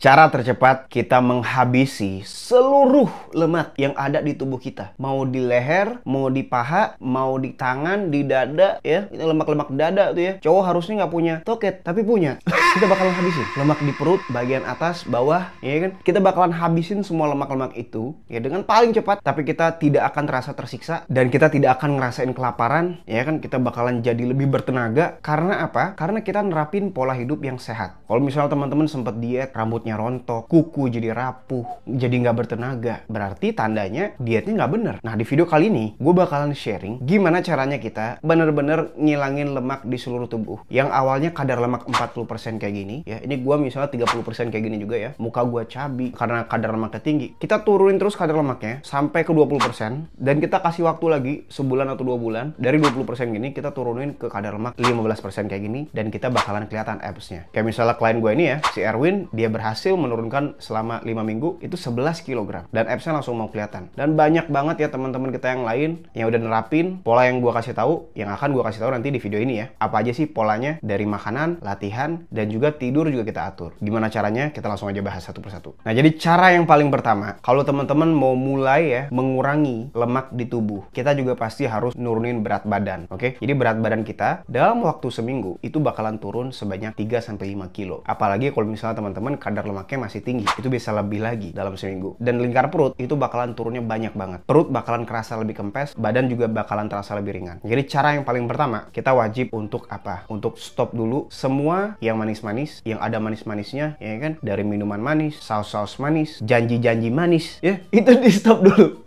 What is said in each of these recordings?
Cara tercepat kita menghabisi seluruh lemak yang ada di tubuh kita. Mau di leher, mau di paha, mau di tangan, di dada, ya. Ini lemak-lemak dada tuh ya. Cowok harusnya nggak punya toket, tapi punya. Kita bakalan habisin. Lemak di perut, bagian atas, bawah, ya kan. Kita bakalan habisin semua lemak-lemak itu, ya dengan paling cepat. Tapi kita tidak akan terasa tersiksa, dan kita tidak akan ngerasain kelaparan, ya kan. Kita bakalan jadi lebih bertenaga. Karena apa? Karena kita nerapin pola hidup yang sehat. Kalau misalnya teman-teman sempat diet, rambutnya rontok, kuku jadi rapuh, jadi nggak bertenaga, berarti tandanya dietnya nggak bener. Nah, di video kali ini gue bakalan sharing gimana caranya kita bener-bener ngilangin lemak di seluruh tubuh. Yang awalnya kadar lemak 40% kayak gini, ya. Ini gue misalnya 30% kayak gini juga ya. Muka gue cabi karena kadar lemaknya tinggi. Kita turunin terus kadar lemaknya sampai ke 20%, dan kita kasih waktu lagi sebulan atau 2 bulan. Dari 20% gini kita turunin ke kadar lemak 15% kayak gini, dan kita bakalan kelihatan abs-nya. Kayak misalnya klien gue ini ya, si Erwin, dia berhasil menurunkan selama 5 minggu itu 11 kg, dan abs-nya langsung mau kelihatan. Dan banyak banget ya teman-teman kita yang lain yang udah nerapin pola yang gua kasih tahu, yang akan gua kasih tahu nanti di video ini ya. Apa aja sih polanya, dari makanan, latihan, dan juga tidur juga kita atur. Gimana caranya? Kita langsung aja bahas satu persatu. Nah, jadi cara yang paling pertama, kalau teman-teman mau mulai ya mengurangi lemak di tubuh, kita juga pasti harus nurunin berat badan, oke? Jadi berat badan kita dalam waktu seminggu itu bakalan turun sebanyak 3-5 kilo. Apalagi kalau misalnya teman-teman kadar lemaknya masih tinggi, itu bisa lebih lagi dalam seminggu. Dan lingkar perut itu bakalan turunnya banyak banget. Perut bakalan kerasa lebih kempes, badan juga bakalan terasa lebih ringan. Jadi cara yang paling pertama, kita wajib untuk apa? Untuk stop dulu semua yang manis-manis, yang ada manis-manisnya, ya kan? Dari minuman manis, saus-saus manis, janji-janji manis, ya. Itu di stop dulu.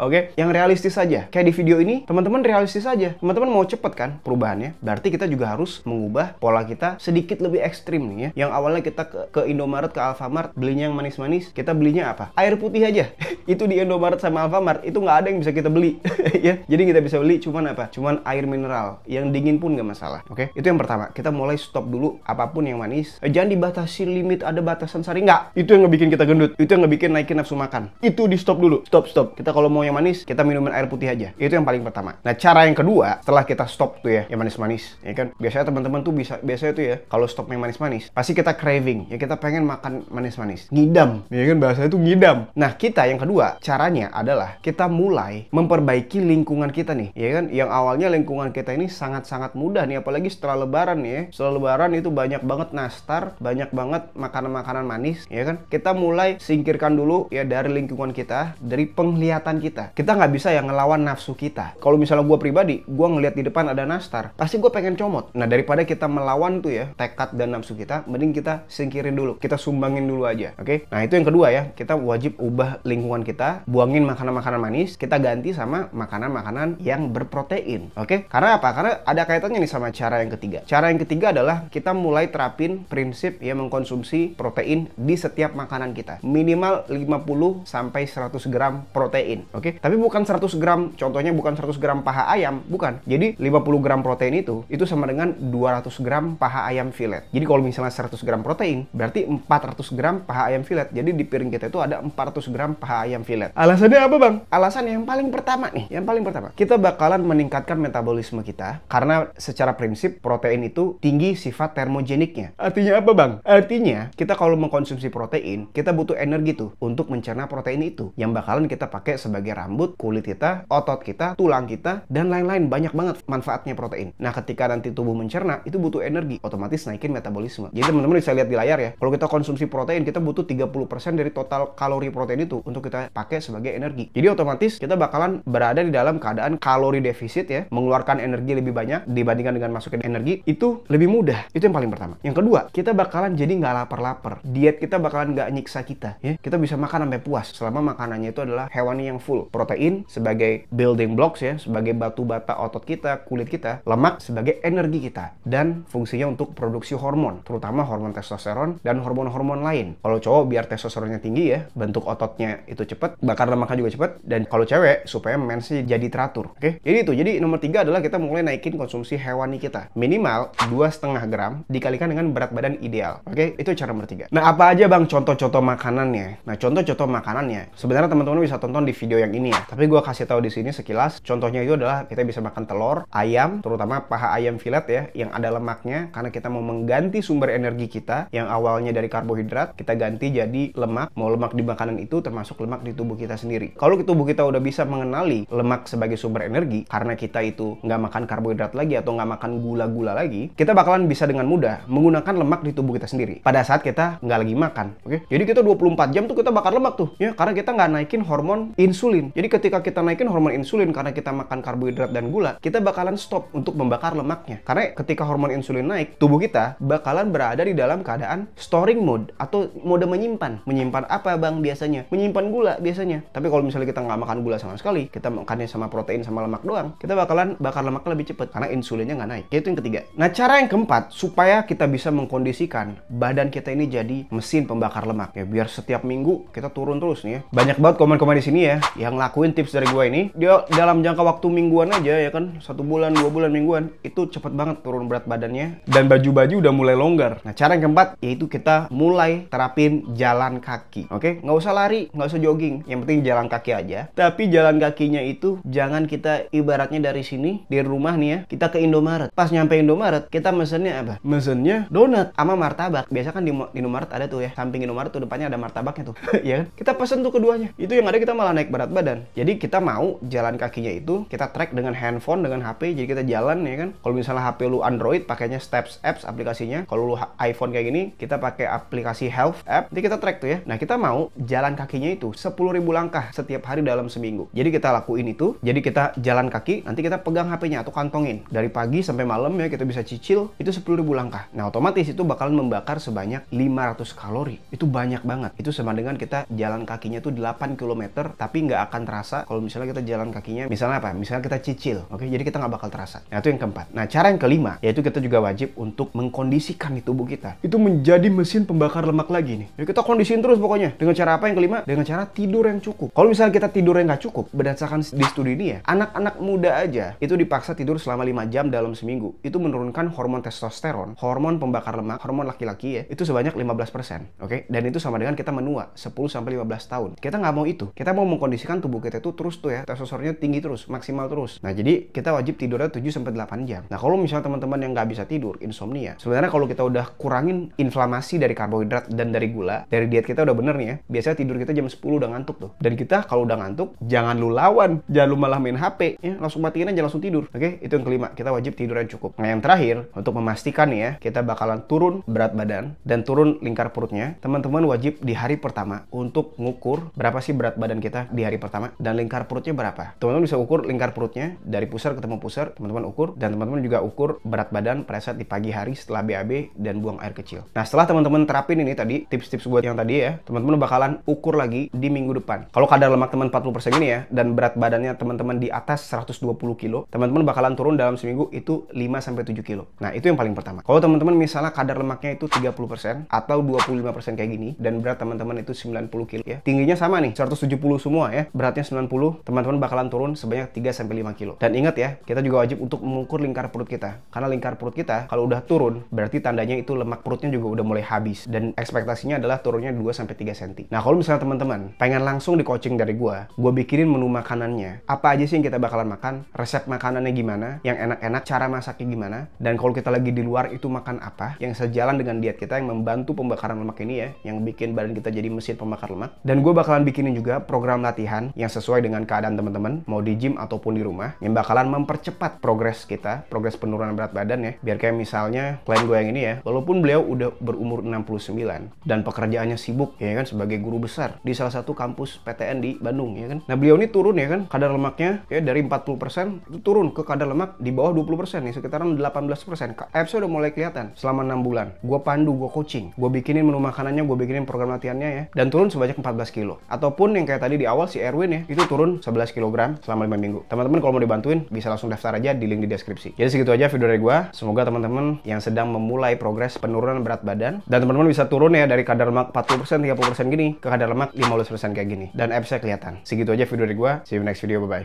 Oke? Yang realistis saja. Kayak di video ini, teman-teman realistis saja. Teman-teman mau cepet kan perubahannya? Berarti kita juga harus mengubah pola kita sedikit lebih ekstrim nih ya. Yang awalnya kita ke Indomaret, ke Alfamart, belinya yang manis-manis, kita belinya apa? Air putih aja. Itu di Indomaret sama Alfamart itu nggak ada yang bisa kita beli. Ya, jadi kita bisa beli cuman apa? Cuman air mineral, yang dingin pun nggak masalah. Oke? Itu yang pertama. Kita mulai stop dulu apapun yang manis. Jangan dibatasi limit, ada batasan sehari, nggak. Itu yang ngebikin kita gendut. Itu yang ngebikin naikin nafsu makan. Itu di stop dulu. Stop. Kita kalau mau yang manis, kita minumin air putih aja. Itu yang paling pertama. Nah, cara yang kedua, setelah kita stop tuh ya, yang manis-manis, ya kan? Biasanya teman-teman tuh biasanya tuh ya, kalau stop yang manis-manis, pasti kita craving. Ya, kita pengen makan manis-manis. Ngidam. Ya kan, bahasanya tuh ngidam. Nah, kita yang kedua, caranya adalah kita mulai memperbaiki lingkungan kita nih, ya kan? Yang awalnya lingkungan kita ini sangat-sangat mudah nih, apalagi setelah lebaran nih ya. Setelah lebaran itu banyak banget nastar, banyak banget makanan-makanan manis, ya kan? Kita mulai singkirkan dulu ya dari lingkungan kita, dari penglihatan kita. Kita nggak bisa yang ngelawan nafsu kita. Kalau misalnya gue pribadi, gue ngelihat di depan ada nastar, pasti gue pengen comot. Nah, daripada kita melawan tuh ya tekad dan nafsu kita, mending kita singkirin dulu, kita sumbangin dulu aja, oke? Nah, itu yang kedua ya, kita wajib ubah lingkungan kita, buangin makanan-makanan manis, kita ganti sama makanan-makanan yang berprotein, oke? Karena apa? Karena ada kaitannya nih sama cara yang ketiga. Cara yang ketiga adalah kita mulai terapin prinsip ya mengkonsumsi protein di setiap makanan kita. Minimal 50-100 gram protein, oke? Tapi bukan 100 gram, contohnya bukan 100 gram paha ayam, bukan. Jadi 50 gram protein itu sama dengan 200 gram paha ayam filet. Jadi kalau misalnya 100 gram protein, berarti 400 gram paha ayam filet. Jadi di piring kita itu ada 400 gram paha ayam filet. Alasannya apa, Bang? Alasan yang paling pertama nih, yang paling pertama. Kita bakalan meningkatkan metabolisme kita karena secara prinsip protein itu tinggi sifat termogeniknya. Artinya apa, Bang? Artinya kita kalau mengkonsumsi protein, kita butuh energi tuh untuk mencerna protein itu yang bakalan kita pakai sebagai rambut, kulit kita, otot kita, tulang kita, dan lain-lain. Banyak banget manfaatnya protein. Nah, ketika nanti tubuh mencerna, itu butuh energi, otomatis naikin metabolisme. Jadi teman-teman bisa lihat di layar ya, kalau kita konsumsi protein, kita butuh 30% dari total kalori protein itu untuk kita pakai sebagai energi. Jadi otomatis kita bakalan berada di dalam keadaan kalori defisit ya, mengeluarkan energi lebih banyak dibandingkan dengan masukin energi, itu lebih mudah. Itu yang paling pertama. Yang kedua, kita bakalan jadi nggak lapar-lapar. Diet kita bakalan nggak nyiksa kita ya. Kita bisa makan sampai puas selama makanannya itu adalah hewani yang full. Protein sebagai building blocks ya, sebagai batu bata otot kita, kulit kita. Lemak sebagai energi kita, dan fungsinya untuk produksi hormon, terutama hormon testosteron dan hormon-hormon lain. Kalau cowok biar testosteronnya tinggi ya, bentuk ototnya itu cepat, bakar lemaknya juga cepat, dan kalau cewek supaya mensnya jadi teratur. Oke? Jadi nomor 3 adalah kita mulai naikin konsumsi hewani kita. Minimal 2,5 gram dikalikan dengan berat badan ideal. Oke? Itu cara nomor 3. Nah, apa aja, Bang, contoh-contoh makanannya? Nah, contoh-contoh makanannya sebenarnya teman-teman bisa tonton di video yang ini ya. Tapi gue kasih tahu di sini sekilas. Contohnya itu adalah kita bisa makan telur, ayam, terutama paha ayam filet ya, yang ada lemaknya, karena kita mau mengganti sumber energi kita yang awalnya dari karbohidrat karbohidrat, kita ganti jadi lemak. Mau lemak di makanan itu termasuk lemak di tubuh kita sendiri. Kalau tubuh kita udah bisa mengenali lemak sebagai sumber energi, karena kita itu nggak makan karbohidrat lagi atau nggak makan gula-gula lagi, kita bakalan bisa dengan mudah menggunakan lemak di tubuh kita sendiri pada saat kita nggak lagi makan. Oke? Jadi kita 24 jam tuh kita bakar lemak tuh, ya, karena kita nggak naikin hormon insulin. Jadi ketika kita naikin hormon insulin karena kita makan karbohidrat dan gula, kita bakalan stop untuk membakar lemaknya. Karena ketika hormon insulin naik, tubuh kita bakalan berada di dalam keadaan storing mode atau mode menyimpan. Menyimpan apa bang biasanya? Menyimpan gula biasanya. Tapi kalau misalnya kita nggak makan gula sama sekali, kita makannya sama protein sama lemak doang, kita bakalan bakar lemaknya lebih cepat karena insulinnya nggak naik. Itu yang ketiga. Nah, cara yang keempat supaya kita bisa mengkondisikan badan kita ini jadi mesin pembakar lemak ya, biar setiap minggu kita turun terus nih ya. Banyak banget komen-komen di sini ya yang ngelakuin tips dari gue ini. Dia dalam jangka waktu mingguan aja ya kan, 1 bulan, 2 bulan, mingguan, itu cepet banget turun berat badannya dan baju-baju udah mulai longgar. Nah, cara yang keempat yaitu kita mulai terapin jalan kaki. Oke? Nggak usah lari, nggak usah jogging, yang penting jalan kaki aja. Tapi jalan kakinya itu jangan kita ibaratnya dari sini, di rumah nih ya, kita ke Indomaret. Pas nyampe Indomaret, kita mesennya apa? Mesennya donat sama martabak. Biasa kan di Indomaret ada tuh ya, samping Indomaret tuh depannya ada martabaknya tuh. Ya kan? Kita pesen tuh keduanya. Itu yang ada kita malah naik berat badan. Jadi kita mau jalan kakinya itu kita track dengan handphone, dengan HP. Jadi kita jalan ya kan. Kalau misalnya HP lu Android, pakainya Steps apps aplikasinya. Kalau lu iPhone kayak gini, kita pakai aplikasi Health app. Jadi kita track tuh ya. Nah, kita mau jalan kakinya itu 10.000 langkah setiap hari dalam seminggu. Jadi kita lakuin itu. Jadi kita jalan kaki, nanti kita pegang HP-nya atau kantongin. Dari pagi sampai malam ya, kita bisa cicil itu 10.000 langkah. Nah, otomatis itu bakalan membakar sebanyak 500 kalori. Itu banyak banget. Itu sama dengan kita jalan kakinya tuh 8 km, tapi nggak akan terasa kalau misalnya kita jalan kakinya, misalnya apa? Misalnya kita cicil. Oke, jadi kita nggak bakal terasa. Nah, itu yang keempat. Nah, cara yang kelima, yaitu kita juga wajib untuk mengkondisikan di tubuh kita itu menjadi mesin pembakar lemak lagi nih. Ya, kita kondisiin terus pokoknya. Dengan cara apa yang kelima? Dengan cara tidur yang cukup. Kalau misalnya kita tidur yang nggak cukup, berdasarkan di studi ini ya, anak-anak muda aja itu dipaksa tidur selama 5 jam dalam seminggu. Itu menurunkan hormon testosteron, hormon pembakar lemak, hormon laki-laki ya, itu sebanyak 15%. Oke? Dan itu sama dengan kita menua 10-15 tahun. Kita nggak mau itu. Kita mau mengkondisikan tubuh kita itu terus tuh ya, testosteronnya tinggi terus, maksimal terus. Nah, jadi kita wajib tidurnya 7-8 jam. Nah, kalau misalnya teman-teman yang nggak bisa tidur, insomnia, sebenarnya kalau kita udah kurangin inflamasi dari karbohidrat dan dari gula, dari diet kita udah bener nih ya, biasanya tidur kita jam 10 udah ngantuk tuh. Dan kita kalau udah ngantuk, jangan lu lawan, jangan lu malah main HP ya, langsung matiin aja, langsung tidur. Oke? Itu yang kelima, kita wajib tidur yang cukup. Nah, yang terakhir, untuk memastikan nih ya, kita bakalan turun berat badan dan turun lingkar perutnya, teman-teman wajib di hari pertama untuk ngukur berapa sih berat badan kita di hari pertama dan lingkar perutnya berapa. Teman-teman bisa ukur lingkar perutnya dari pusar ketemu pusar, teman-teman ukur, dan teman-teman juga ukur berat badan pada saat di pagi hari setelah BAB dan buang air kecil. Nah, setelah teman-teman terapin ini tadi, tips-tips buat yang tadi ya, teman-teman bakalan ukur lagi di minggu depan. Kalau kadar lemak teman 40% ini ya, dan berat badannya teman-teman di atas 120 kilo, teman-teman bakalan turun dalam seminggu itu 5-7 kilo. Nah, itu yang paling pertama. Kalau teman-teman misalnya kadar lemaknya itu 30% atau 25% kayak gini, dan berat teman-teman itu 90 kilo ya, tingginya sama nih, 170 semua ya, beratnya 90, teman-teman bakalan turun sebanyak 3-5 kilo. Dan ingat ya, kita juga wajib untuk mengukur lingkar perut kita. Karena lingkar perut kita kalau udah turun, berarti tandanya itu lemak perutnya juga udah mulai habis. Dan ekspektasinya adalah turunnya 2-3 cm. Nah, kalau misalnya teman-teman pengen langsung di coaching dari gua bikinin menu makanannya. Apa aja sih yang kita bakalan makan? Resep makanannya gimana? Yang enak-enak, cara masaknya gimana? Dan kalau kita lagi di luar itu makan apa? Yang sejalan dengan diet kita yang membantu pembakaran lemak ini ya, yang bikin badan kita jadi mesin pembakar lemak. Dan gue bakalan bikinin juga program latihan yang sesuai dengan keadaan teman-teman, mau di gym ataupun di rumah, yang bakalan mempercepat progres kita, progres penurunan berat badan ya. Biar kayak misalnya klien gue yang ini ya, walaupun beliau udah berumur 69 dan pekerjaannya sibuk ya kan sebagai guru besar di salah satu kampus PTN di Bandung ya kan. Nah, beliau ini turun ya kan kadar lemaknya ya dari 40% itu turun ke kadar lemak di bawah 20% nih, sekitaran 18%. Absnya udah mulai kelihatan selama 6 bulan. Gue pandu, gue coaching, gue bikinin menu makanannya, gue bikinin program latihannya ya, dan turun sebanyak 14 kilo. Ataupun yang kayak tadi di awal si Erwin ya, itu turun 11 kg selama 5 minggu. Teman-teman kalau mau dibantuin bisa langsung daftar aja di link di deskripsi. Jadi segitu aja video dari gue. Semoga teman-teman yang sedang memulai progres penurunan berat badan dan teman-teman bisa turun ya dari kadar lemak 40%, 30% gini ke kadar lemak 15% kayak gini. Dan absnya kelihatan. Segitu aja video dari gue. See you next video. Bye-bye.